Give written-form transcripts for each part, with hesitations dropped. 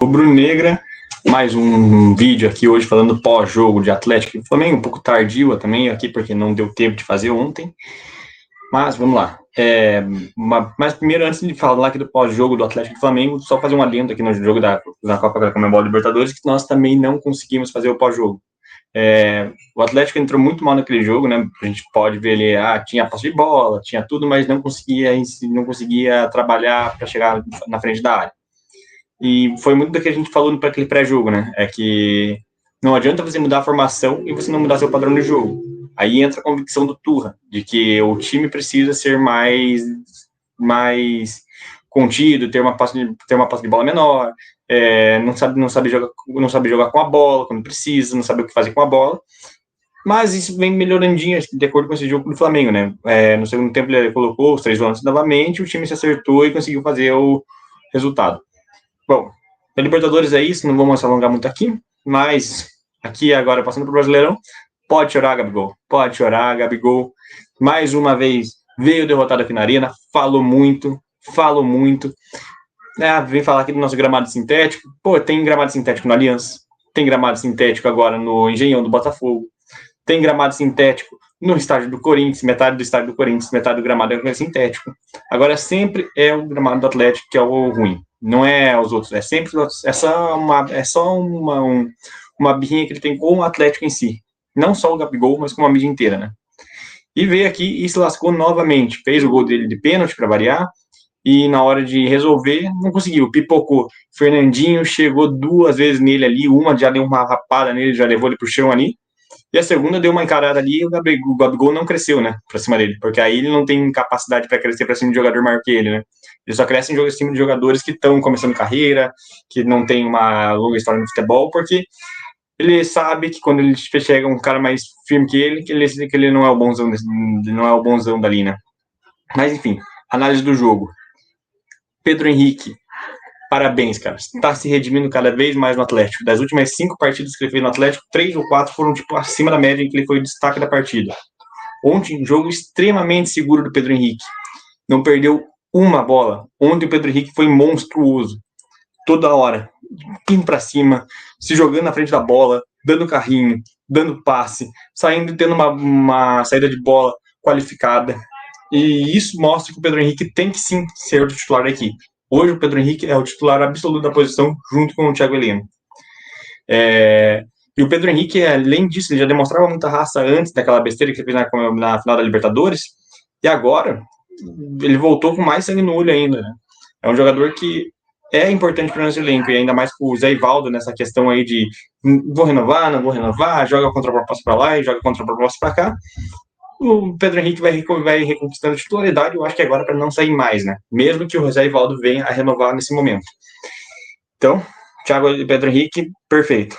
Rubro-negra, mais um vídeo aqui hoje falando pós-jogo de Atlético e Flamengo, um pouco tardio também aqui, porque não deu tempo de fazer ontem, mas vamos lá. Mas primeiro, antes de falar aqui do pós-jogo do Atlético e Flamengo, só fazer um adendo aqui no jogo da Copa da Conmebol Libertadores, que nós também não conseguimos fazer o pós-jogo. O Atlético entrou muito mal naquele jogo, né? A gente pode ver ali, tinha posse de bola, tinha tudo, mas não conseguia trabalhar para chegar na frente da área. E foi muito do que a gente falou para aquele pré-jogo, né? É que não adianta você mudar a formação e você não mudar seu padrão de jogo. Aí entra a convicção do Turra, de que o time precisa ser mais contido, ter uma posse de bola menor, não sabe jogar com a bola quando precisa, não sabe o que fazer com a bola. Mas isso vem melhorandinho de acordo com esse jogo do Flamengo, né? No segundo tempo ele colocou os 3 volantes novamente, o time se acertou e conseguiu fazer o resultado. Bom, a Libertadores é isso, não vamos alongar muito aqui, mas aqui agora, passando para o Brasileirão, pode chorar, Gabigol, pode chorar, Gabigol. Mais uma vez, veio derrotado aqui na Arena, falou muito. Vem falar aqui do nosso gramado sintético. Pô, tem gramado sintético no Allianz, tem gramado sintético agora no Engenhão do Botafogo, tem gramado sintético no estádio do Corinthians, metade do estádio do Corinthians, metade do gramado é sintético. Agora sempre é o gramado do Atlético que é o ruim. Não é os outros, é sempre os outros. É só uma birrinha que ele tem com o Atlético em si. Não só o Gabigol, mas com a mídia inteira, né? E veio aqui e se lascou novamente. Fez o gol dele de pênalti, para variar, e na hora de resolver, não conseguiu, pipocou. Fernandinho chegou 2 vezes nele ali, uma já deu uma rapada nele, já levou ele pro chão ali. E a segunda deu uma encarada ali e o Gabigol não cresceu, né, pra cima dele. Porque aí ele não tem capacidade para crescer pra cima de jogador maior que ele, né. Ele só cresce em cima de jogadores que estão começando carreira, que não tem uma longa história no futebol, porque ele sabe que quando ele chega um cara mais firme que ele não é o bonzão dali, né. Mas enfim, análise do jogo. Pedro Henrique, parabéns, cara. Está se redimindo cada vez mais no Atlético. Das últimas 5 partidas que ele fez no Atlético, 3 ou 4 foram acima da média em que ele foi o destaque da partida. Ontem, um jogo extremamente seguro do Pedro Henrique. Não perdeu uma bola. Ontem o Pedro Henrique foi monstruoso. Toda hora. Indo para cima, se jogando na frente da bola, dando carrinho, dando passe, saindo e tendo uma saída de bola qualificada. E isso mostra que o Pedro Henrique tem que sim ser o titular da equipe. Hoje o Pedro Henrique é o titular absoluto da posição, junto com o Thiago Heleno. E o Pedro Henrique, além disso, ele já demonstrava muita raça antes daquela besteira que ele fez na final da Libertadores, e agora ele voltou com mais sangue no olho ainda, né? É um jogador que é importante para o nosso elenco, e ainda mais com o Zé Ivaldo nessa questão aí de vou renovar, não vou renovar, joga contra a proposta para lá e joga contra a proposta para cá. O Pedro Henrique vai reconquistando titularidade, eu acho que agora para não sair mais, né? Mesmo que o José Ivaldo venha a renovar nesse momento. Então, Thiago e Pedro Henrique, perfeito.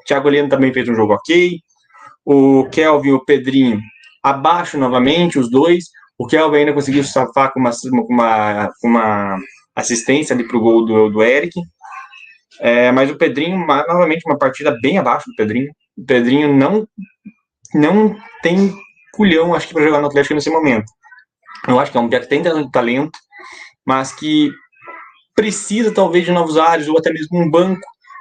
Thiago Heleno também fez um jogo ok. O Kelvin e o Pedrinho abaixo novamente, os dois. O Kelvin ainda conseguiu safar com uma assistência ali para o gol do Eric. Mas o Pedrinho, novamente, uma partida bem abaixo do Pedrinho. O Pedrinho não tem culhão, acho que, para jogar no Atlético nesse momento. Eu acho que é um cara que tem talento, mas que precisa, talvez, de novos ares ou até mesmo um banco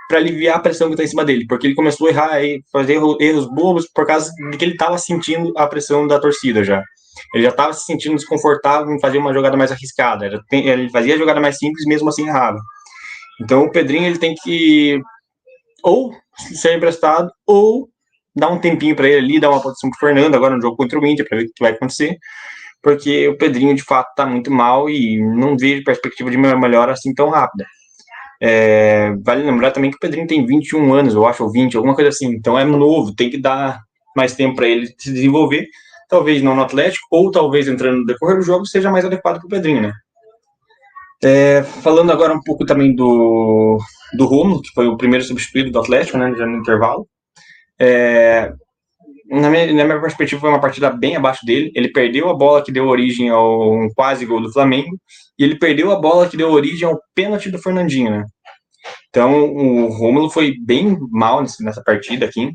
para aliviar a pressão que está em cima dele, porque ele começou a errar e fazer erros bobos por causa de que ele estava sentindo a pressão da torcida já. Ele já estava se sentindo desconfortável em fazer uma jogada mais arriscada. Ele fazia a jogada mais simples, mesmo assim errava. Então o Pedrinho ele tem que ou ser emprestado ou dar um tempinho para ele ali, dar uma posição para o Fernando agora no jogo contra o Inter para ver o que vai acontecer, porque o Pedrinho de fato está muito mal e não vejo perspectiva de melhora assim tão rápida. Vale lembrar também que o Pedrinho tem 21 anos, eu acho, ou 20, alguma coisa assim, então é novo, tem que dar mais tempo para ele se desenvolver, talvez não no Atlético, ou talvez entrando no decorrer do jogo seja mais adequado para o Pedrinho, né? Falando agora um pouco também do Rômulo, que foi o primeiro substituído do Atlético, né, já no intervalo. Na minha perspectiva, foi uma partida bem abaixo dele. Ele perdeu a bola que deu origem ao um quase gol do Flamengo, e ele perdeu a bola que deu origem ao pênalti do Fernandinho, né? Então, o Rômulo foi bem mal nessa partida aqui.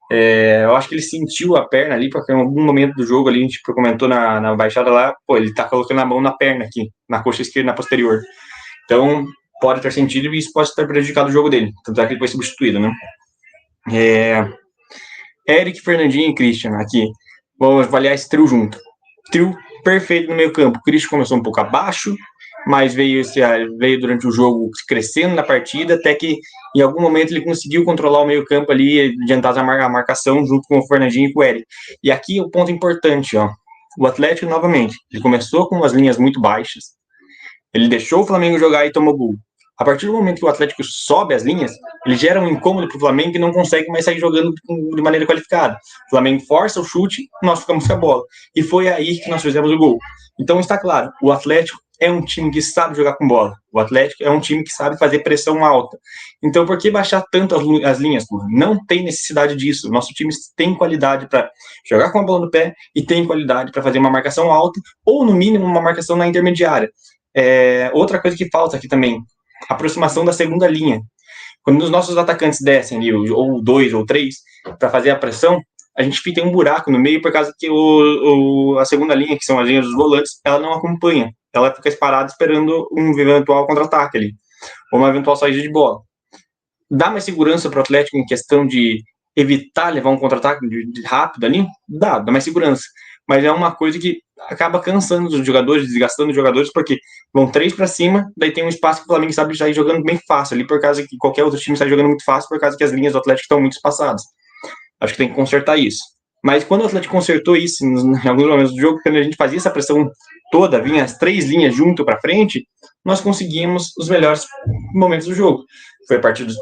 Eu acho que ele sentiu a perna ali, porque em algum momento do jogo ali, a gente comentou na baixada lá, ele tá colocando a mão na perna aqui, na coxa esquerda, na posterior. Então, pode ter sentido e isso pode ter prejudicado o jogo dele. Tanto é que ele foi substituído, né? Eric, Fernandinho e Christian aqui. Vamos avaliar esse trio junto. Trio perfeito no meio campo. O Christian começou um pouco abaixo, mas veio durante o jogo crescendo na partida, até que em algum momento ele conseguiu controlar o meio campo ali, adiantar a marcação junto com o Fernandinho e com o Eric. E aqui o ponto importante, ó. O Atlético, novamente, ele começou com as linhas muito baixas, ele deixou o Flamengo jogar e tomou gol. A partir do momento que o Atlético sobe as linhas, ele gera um incômodo para o Flamengo que não consegue mais sair jogando de maneira qualificada. O Flamengo força o chute, nós ficamos com a bola. E foi aí que nós fizemos o gol. Então está claro, o Atlético é um time que sabe jogar com bola. O Atlético é um time que sabe fazer pressão alta. Então por que baixar tanto as linhas? Não tem necessidade disso. Nosso time tem qualidade para jogar com a bola no pé e tem qualidade para fazer uma marcação alta ou, no mínimo, uma marcação na intermediária. Outra coisa que falta aqui também, aproximação da segunda linha. Quando os nossos atacantes descem ali, ou 2 ou 3, para fazer a pressão, a gente tem um buraco no meio por causa que a segunda linha, que são as linhas dos volantes, ela não acompanha. Ela fica parada esperando um eventual contra-ataque ali, ou uma eventual saída de bola. Dá mais segurança para o Atlético em questão de evitar levar um contra-ataque rápido ali? Dá mais segurança. Mas é uma coisa que acaba cansando os jogadores, desgastando os jogadores, porque vão 3 para cima, daí tem um espaço que o Flamengo sabe sair jogando bem fácil ali, por causa que qualquer outro time sai jogando muito fácil, por causa que as linhas do Atlético estão muito espaçadas. Acho que tem que consertar isso. Mas quando o Atlético consertou isso em alguns momentos do jogo, quando a gente fazia essa pressão toda, vinha as 3 linhas junto para frente, nós conseguimos os melhores momentos do jogo. Foi a partir dos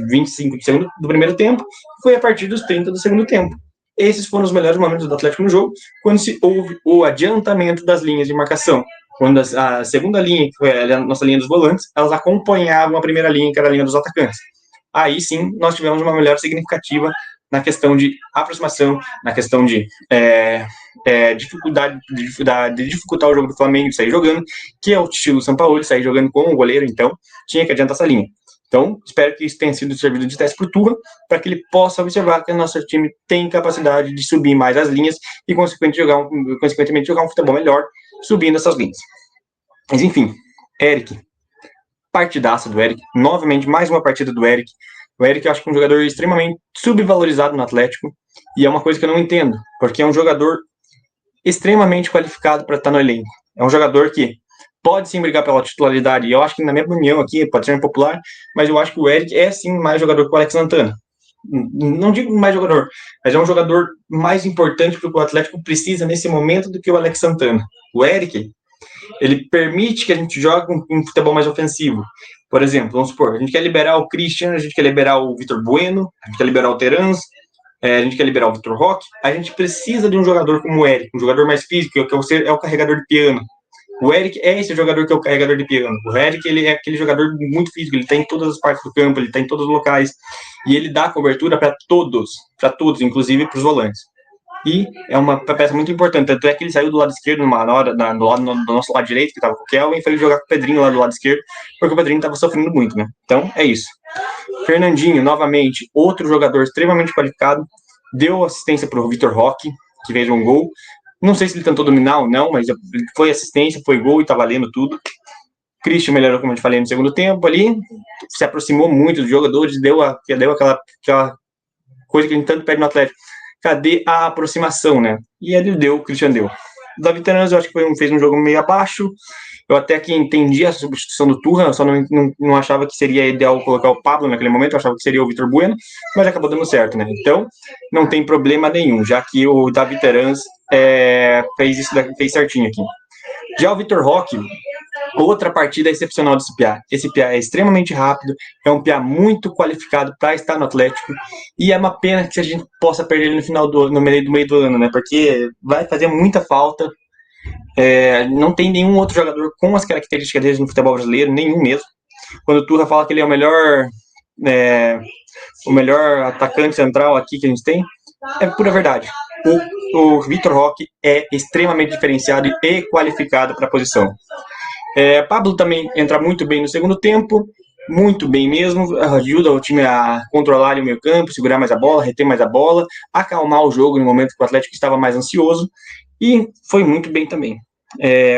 25 do primeiro tempo, foi a partir dos 30 do segundo tempo. Esses foram os melhores momentos do Atlético no jogo, quando se houve o adiantamento das linhas de marcação. Quando a segunda linha, que foi a nossa linha dos volantes, elas acompanhavam a primeira linha, que era a linha dos atacantes. Aí sim, nós tivemos uma melhora significativa na questão de aproximação, na questão de dificuldade de dificultar o jogo do Flamengo de sair jogando, que é o estilo São Paulo, de sair jogando com o goleiro, então tinha que adiantar essa linha. Então, espero que isso tenha sido servido de teste por Turra, para que ele possa observar que o nosso time tem capacidade de subir mais as linhas e, consequentemente, jogar um futebol melhor subindo essas linhas. Mas, enfim, Eric, partidaça do Eric, novamente, mais uma partida do Eric. O Eric, eu acho que é um jogador extremamente subvalorizado no Atlético, e é uma coisa que eu não entendo, porque é um jogador extremamente qualificado para estar no elenco. É um jogador que pode sim brigar pela titularidade, e eu acho que, na minha opinião aqui, pode ser impopular, mas eu acho que o Eric é sim mais jogador que o Alex Santana. Não digo mais jogador, mas é um jogador mais importante para o Atlético precisa nesse momento do que o Alex Santana. O Eric, ele permite que a gente jogue um futebol mais ofensivo. Por exemplo, vamos supor, a gente quer liberar o Christian, a gente quer liberar o Vitor Bueno, a gente quer liberar o Terans, a gente quer liberar o Vitor Roque, a gente precisa de um jogador como o Eric, um jogador mais físico, que é o carregador de piano. O Eric é esse jogador que é o carregador de piano. O Eric, ele é aquele jogador muito físico, ele está em todas as partes do campo, ele está em todos os locais, e ele dá cobertura para todos, inclusive para os volantes. E é uma peça muito importante, tanto é que ele saiu do lado esquerdo do nosso lado direito, que estava com o Kelvin, e foi jogar com o Pedrinho lá do lado esquerdo, porque o Pedrinho estava sofrendo muito, né? Então, é isso. Fernandinho, novamente, outro jogador extremamente qualificado, deu assistência para o Vitor Roque, que fez um gol. Não sei se ele tentou dominar ou não, mas foi assistência, foi gol e tá valendo tudo. Christian melhorou, como eu te falei, no segundo tempo ali, se aproximou muito dos jogadores, deu aquela coisa que a gente tanto pede no Atlético. Cadê a aproximação, né? E ele deu, o Christian deu. O Davi Teranos, eu acho que fez um jogo meio abaixo. Eu até que entendi a substituição do Turra, eu só não achava que seria ideal colocar o Pablo naquele momento, eu achava que seria o Vitor Bueno, mas acabou dando certo, né? Então, não tem problema nenhum, já que o Davi Teranos fez certinho aqui. Já o Vitor Roque, outra partida excepcional desse Piá. Esse Piá é extremamente rápido, é um Piá muito qualificado para estar no Atlético, e é uma pena que a gente possa perder ele no meio do ano, né? Porque vai fazer muita falta. Não tem nenhum outro jogador com as características dele no futebol brasileiro, nenhum mesmo. Quando o Turra fala que ele é o melhor atacante central aqui que a gente tem, é pura verdade. O Vitor Roque é extremamente diferenciado e qualificado para a posição. Pablo também entra muito bem no segundo tempo, muito bem mesmo, ajuda o time a controlar o meio campo, segurar mais a bola, reter mais a bola, acalmar o jogo no momento que o Atlético estava mais ansioso, e foi muito bem também.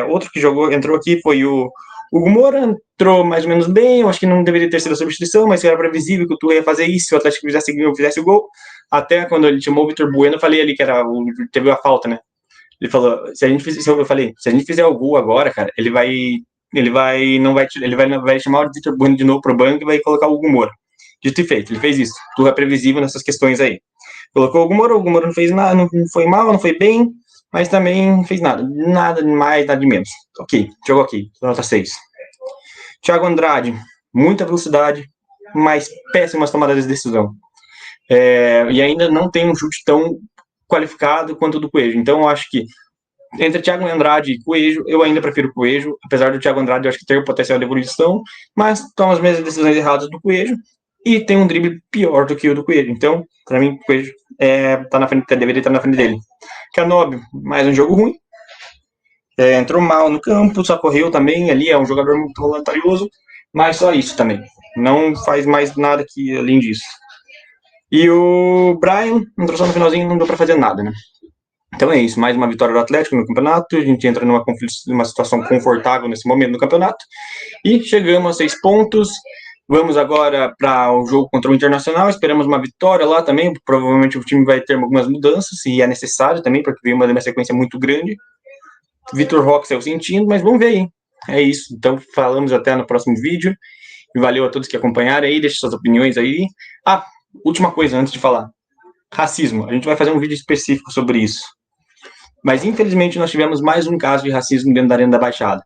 Outro que entrou aqui foi o O Hugo Moura entrou mais ou menos bem, eu acho que não deveria ter sido a substituição, mas era previsível que o Turra ia fazer isso, se o Atlético fizesse o gol. Até quando ele chamou o Vitor Bueno, eu falei ali que teve a falta, né? Ele falou, eu falei, se a gente fizer o gol agora, cara, ele vai chamar o Vitor Bueno de novo pro banco e vai colocar o Hugo Moura. Dito e feito, ele fez isso. Turra é previsível nessas questões aí. Colocou o Hugo Moura não fez nada, não foi mal, não foi bem, mas também não fez nada. Nada de mais, nada de menos. Ok, jogou aqui, nota 6. Thiago Andrade, muita velocidade, mas péssimas tomadas de decisão. E ainda não tem um chute tão qualificado quanto o do Coelho. Então, eu acho que entre Thiago Andrade e Coelho, eu ainda prefiro o Coelho, apesar do Thiago Andrade, eu acho que ter o potencial de evolução, mas toma as mesmas decisões erradas do Coelho e tem um drible pior do que o do Coelho. Então, para mim, o Coelho tá na frente, deveria estar na frente dele. Canóbio, mais um jogo ruim. Entrou mal no campo, só correu também ali, é um jogador muito voluntarioso, mas só isso também. Não faz mais nada que além disso. E o Brian entrou só no finalzinho, não deu para fazer nada, né? Então é isso, mais uma vitória do Atlético no campeonato. A gente entra numa situação confortável nesse momento no campeonato. E chegamos a 6 pontos. Vamos agora para o jogo contra o Internacional. Esperamos uma vitória lá também. Provavelmente o time vai ter algumas mudanças, se é necessário também, porque veio uma sequência muito grande. Vitor Roque saiu sentindo, mas vamos ver aí. É isso. Então falamos até no próximo vídeo. E valeu a todos que acompanharam aí. Deixe suas opiniões aí. Última coisa antes de falar. Racismo. A gente vai fazer um vídeo específico sobre isso. Mas, infelizmente, nós tivemos mais um caso de racismo dentro da Arena da Baixada.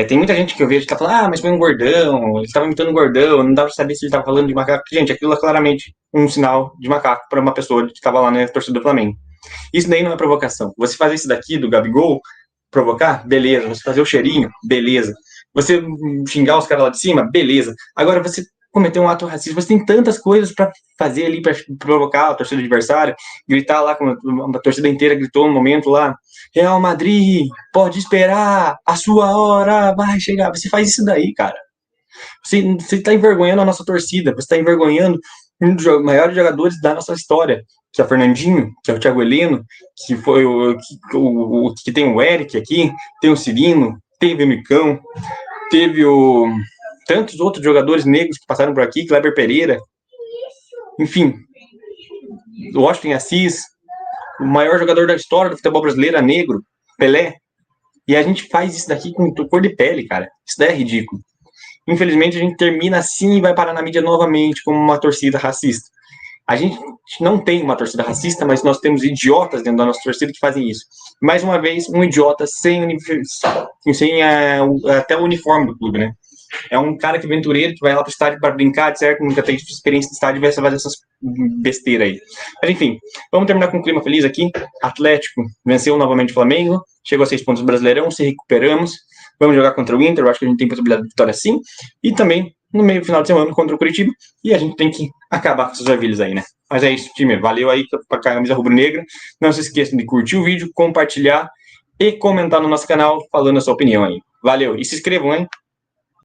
Tem muita gente que eu vejo que tá falando, mas foi um gordão, ele estava imitando um gordão, não dava pra saber se ele estava falando de macaco. Gente, aquilo é claramente um sinal de macaco para uma pessoa que estava lá na torcida do Flamengo. Isso daí não é provocação. Você fazer isso daqui do Gabigol, provocar, beleza. Você fazer o cheirinho, beleza. Você xingar os caras lá de cima, beleza. Agora, você cometer um ato racista, você tem tantas coisas para fazer ali para provocar a torcida adversária, gritar lá, como a torcida inteira gritou no momento lá, Real Madrid, pode esperar, a sua hora vai chegar. Você faz isso daí, cara. Você tá envergonhando a nossa torcida, você tá envergonhando um dos maiores jogadores da nossa história, que é o Fernandinho, que é o Thiago Heleno, que foi que tem o Eric aqui, tem o Cirino, teve o Micão, teve tantos outros jogadores negros que passaram por aqui, Kleber Pereira, enfim, o Washington Assis, o maior jogador da história do futebol brasileiro, negro, Pelé, e a gente faz isso daqui com cor de pele, cara. Isso daí é ridículo. Infelizmente, a gente termina assim e vai parar na mídia novamente como uma torcida racista. A gente não tem uma torcida racista, mas nós temos idiotas dentro da nossa torcida que fazem isso. Mais uma vez, um idiota sem até o uniforme do clube, né? É um cara que é aventureiro, que vai lá pro estádio para brincar, certo? Nunca tem experiência de estádio e vai fazer essas besteiras aí. Mas enfim, vamos terminar com um clima feliz aqui. Atlético venceu novamente o Flamengo, chegou a 6 pontos do Brasileirão, se recuperamos. Vamos jogar contra o Inter, eu acho que a gente tem possibilidade de vitória sim. E também no meio do final de semana contra o Curitiba. E a gente tem que acabar com essas ervilhas aí, né? Mas é isso, time. Valeu aí pra camisa rubro-negra. Não se esqueçam de curtir o vídeo, compartilhar e comentar no nosso canal falando a sua opinião aí. Valeu. E se inscrevam, hein?